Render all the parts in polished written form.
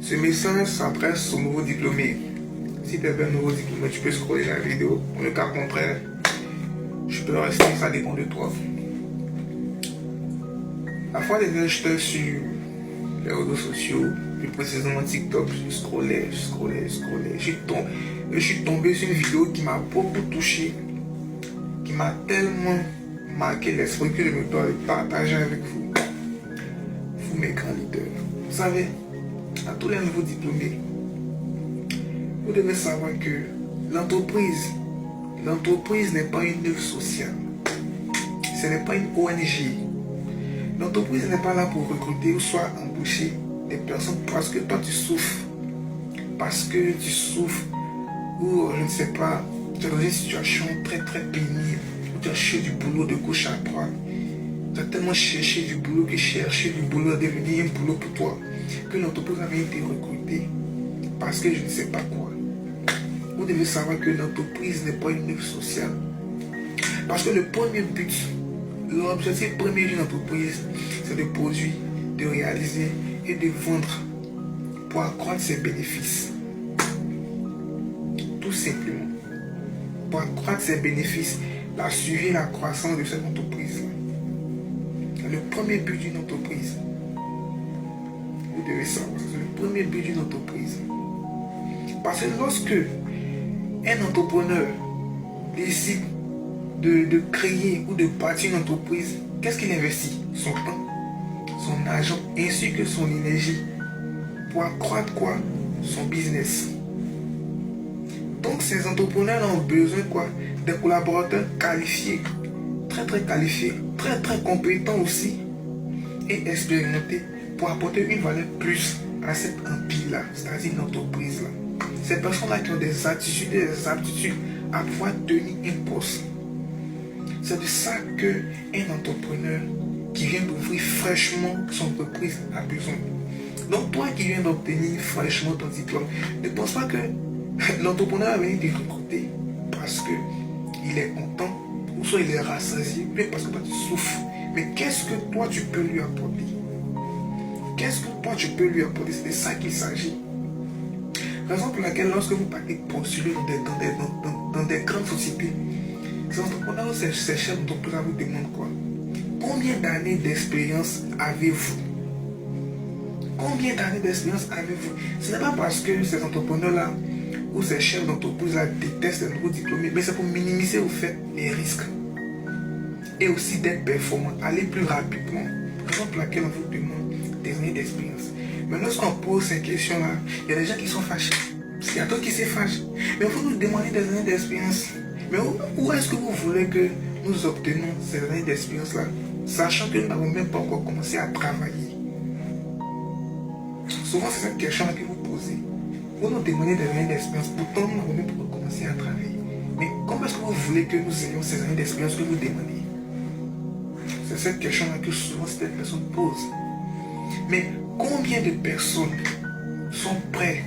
Ce message s'adresse aux nouveaux diplômés. Si tu es un nouveau diplômé, tu peux scroller la vidéo. Pour le cas contraire, je peux rester, ça dépend de toi. La fois des j'étais sur les réseaux sociaux, plus précisément TikTok, je scrollais. Je suis tombé sur une vidéo qui m'a beaucoup touché, qui m'a tellement marqué l'esprit que je me dois le partager avec vous. Vous, mes grands leaders. Vous savez, à tous les nouveaux diplômés, vous devez savoir que l'entreprise n'est pas une œuvre sociale. Ce n'est pas une ONG. L'entreprise n'est pas là pour recruter ou soit embaucher des personnes parce que toi tu souffres. Parce que tu souffres ou je ne sais pas, tu es dans une situation très pénible. Où tu as cherché du boulot de gauche à droite. Tu as tellement cherché du boulot que chercher du boulot a devenu un boulot pour toi. Que l'entreprise avait été recrutée parce que je ne sais pas quoi. Vous devez savoir que l'entreprise n'est pas une œuvre sociale. Parce que le premier but, l'objectif premier d'une entreprise, c'est de produire, de réaliser et de vendre pour accroître ses bénéfices. Tout simplement. Pour accroître ses bénéfices, la suivi et la croissance de cette entreprise. C'est le premier but d'une entreprise. Vous devez savoir, c'est le premier but d'une entreprise. Parce que lorsque un entrepreneur décide de créer ou de bâtir une entreprise, qu'est-ce qu'il investit? Son temps, son argent, ainsi que son énergie pour accroître quoi? Son business. Donc ces entrepreneurs ont besoin quoi? Des collaborateurs qualifiés, très qualifiés, très compétents aussi et expérimentés pour apporter une valeur plus à cette empire-là, c'est-à-dire l'entreprise-là. Ces personnes-là qui ont des attitudes et des aptitudes à pouvoir tenir un poste. C'est de ça qu'un entrepreneur qui vient d'ouvrir fraîchement son entreprise a besoin. Donc toi qui viens d'obtenir fraîchement ton diplôme, ne pense pas que l'entrepreneur va venir te recruter parce qu'il est content, ou soit il est rassasié, mais parce que toi tu souffres. Mais qu'est-ce que toi tu peux lui apporter? Qu'est-ce que toi tu peux lui apporter? C'est de ça qu'il s'agit. Raison pour laquelle lorsque vous partez postuler dans des grandes sociétés, ces entrepreneurs, ces chefs d'entreprise vous demandent quoi? Combien d'années d'expérience avez-vous? Combien d'années d'expérience avez-vous? Ce n'est pas parce que ces entrepreneurs-là ou ces chefs d'entreprise-là détestent les nouveaux diplômés, mais c'est pour minimiser au fait les risques. Et aussi d'être performants, aller plus rapidement. Raison pour laquelle on vous demande des années d'expérience. Mais lorsqu'on pose ces questions-là, il y a des gens qui sont fâchés. Il y a d'autres qui se fâchent. Mais vous nous demandez des années d'expérience. Mais où est-ce que vous voulez que nous obtenions ces années d'expérience-là, sachant que nous n'avons même pas encore commencé à travailler? Souvent, c'est cette question-là que vous posez. Vous nous demandez des années d'expérience, pourtant nous n'avons même pas encore commencé à travailler. Mais comment est-ce que vous voulez que nous ayons ces années d'expérience que vous demandez? C'est cette question-là que souvent cette personne pose. Mais combien de personnes sont prêtes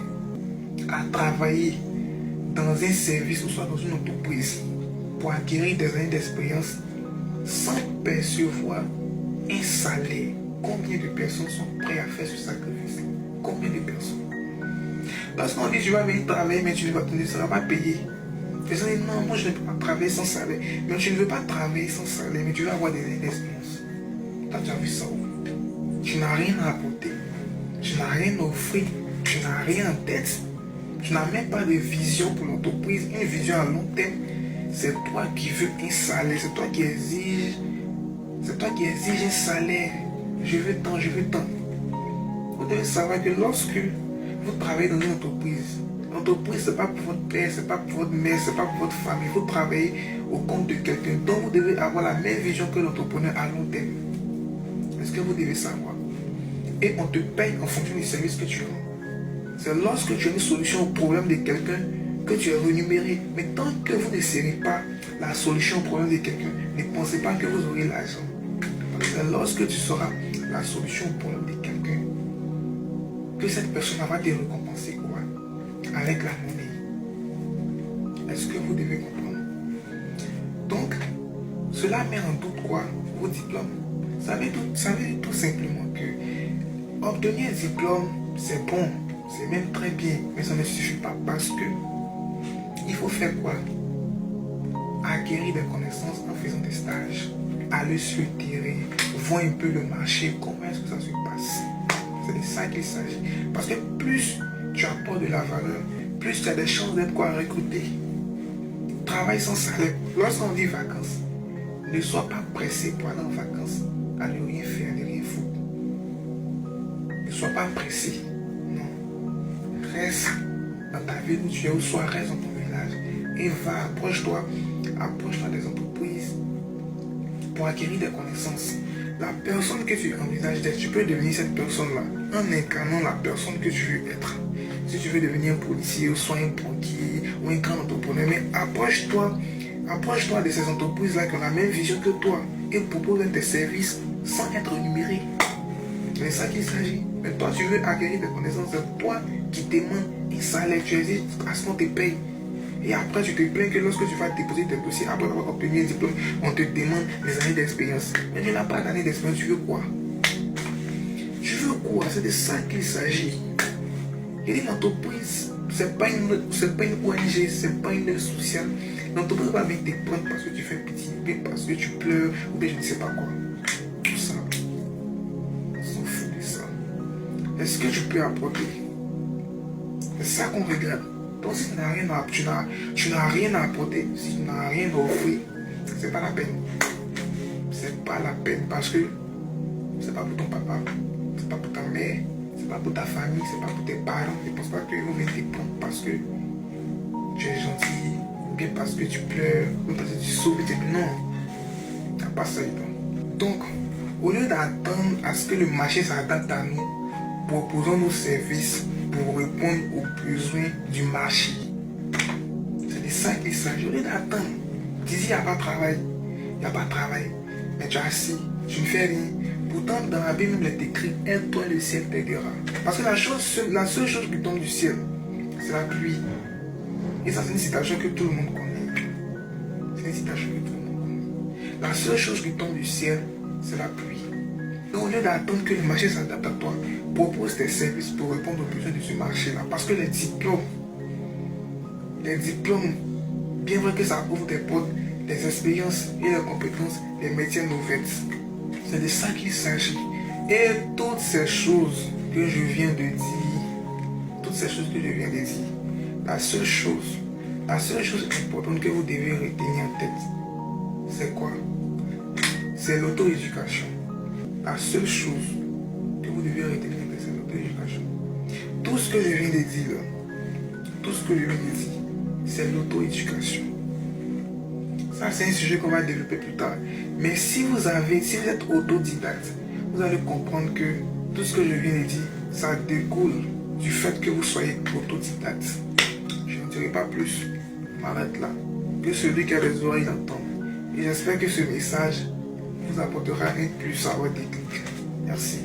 à travailler dans un service ou soit dans une entreprise pour acquérir des années d'expérience sans percevoir un salaire? Combien de personnes sont prêtes à faire ce sacrifice? Combien de personnes? Parce qu'on dit tu vas venir travailler mais tu ne seras pas payé. Les gens disent non, moi je ne peux pas travailler sans salaire. Mais tu ne veux pas travailler sans salaire, mais tu vas avoir des années d'expérience. Toi tu as vu ça où? Tu n'as rien à apporter. Tu n'as rien à offrir. Tu n'as rien en tête. Tu n'as même pas de vision pour l'entreprise, une vision à long terme. C'est toi qui veux un salaire, c'est toi qui exige un salaire. Je veux tant. Vous devez savoir que lorsque vous travaillez dans une entreprise, l'entreprise c'est pas pour votre père, c'est pas pour votre mère, c'est pas pour votre famille. Vous travaillez au compte de quelqu'un. Donc vous devez avoir la même vision que l'entrepreneur à long terme. Est-ce que vous devez savoir? Et on te paye en fonction du service que tu rends. C'est lorsque tu as une solution au problème de quelqu'un que tu es rémunéré. Mais tant que vous ne serez pas la solution au problème de quelqu'un, ne pensez pas que vous aurez l'argent. Parce que c'est lorsque tu seras la solution au problème de quelqu'un que cette personne va te récompenser quoi? Avec la monnaie. Est-ce que vous devez comprendre? Donc, cela met en doute quoi? Vos diplômes. Ça veut tout simplement que obtenir un diplôme, c'est bon. C'est même très bien, mais ça ne suffit pas parce que il faut faire quoi? Acquérir des connaissances en faisant des stages, aller sur le terrain, voir un peu le marché, comment est-ce que ça se passe. C'est de ça qu'il s'agit. Parce que plus tu apportes de la valeur, plus tu as des chances d'être quoi recruter. Travail sans salaire. Lorsqu'on dit vacances, ne sois pas pressé pour aller en vacances, à ne rien faire, ne rien foutre. Ne sois pas pressé. Non. Reste dans ta ville où tu es, ou soit reste dans ton village. Et va, approche-toi des entreprises pour acquérir des connaissances. La personne que tu envisages d'être, tu peux devenir cette personne-là en incarnant la personne que tu veux être. Si tu veux devenir un policier, ou soit un banquier, ou un grand entrepreneur, mais approche-toi de ces entreprises-là qui ont la même vision que toi et proposent tes services sans être rémunéré. C'est ça qu'il s'agit. Mais toi, tu veux acquérir des connaissances, c'est toi qui demandes un salaire, tu hésites à ce qu'on te paye. Et après, tu te plains que lorsque tu vas déposer tes dossiers, après avoir obtenu un diplôme, on te demande des années d'expérience. Mais tu n'as pas d'années d'expérience, tu veux quoi? Tu veux quoi? C'est de ça qu'il s'agit. Il y a une entreprise, c'est pas une ONG, c'est pas une œuvre sociale. L'entreprise va venir te prendre parce que tu fais pitié, parce que tu pleures, ou bien je ne sais pas quoi. Tout ça. On s'en fout de ça. Est-ce que tu peux apporter? C'est ça qu'on regarde. Donc si tu n'as rien à apporter, si tu n'as rien à offrir, c'est pas la peine. C'est pas la peine parce que c'est pas pour ton papa, c'est pas pour ta mère, c'est pas pour ta famille, c'est pas pour tes parents. Ne pense pas qu'ils vont venir te prendre parce que tu es gentil, ou bien parce que tu pleures, ou parce que tu sauves tes... Non, t'as pas ça dedans. Donc, au lieu d'attendre à ce que le marché s'adapte à nous, proposons nos services pour répondre aux besoins du marché. C'est de ça qu'il s'agit. Au lieu d'attendre, tu dis il n'y a pas de travail, mais tu es assis, tu ne fais rien. Pourtant, dans la Bible, il est écrit, aide-toi, le ciel t'aidera. Parce que la seule chose qui tombe du ciel, c'est la pluie. Et ça, c'est une citation que tout le monde connaît. C'est une citation que tout le monde connaît. La seule chose qui tombe du ciel, c'est la pluie. Donc, au lieu d'attendre que le marché s'adapte à toi, propose tes services pour répondre aux besoins de ce marché-là. Parce que les diplômes, bien vrai que ça ouvre des portes, des expériences et des compétences, des métiers nouvelles. C'est de ça qu'il s'agit. Et toutes ces choses que je viens de dire, la seule chose importante que vous devez retenir en tête, c'est quoi? C'est l'auto-éducation. La seule chose que vous devez retenir, c'est l'auto-éducation. Tout ce que je viens de dire, c'est l'auto-éducation. Ça, c'est un sujet qu'on va développer plus tard. Mais si vous êtes autodidacte, vous allez comprendre que tout ce que je viens de dire, ça découle du fait que vous soyez autodidacte. Je ne dirai pas plus. Je m'arrête là. Que celui qui a les oreilles l'entende. Et j'espère que ce message vous apportera un plus à votre déclic. Merci.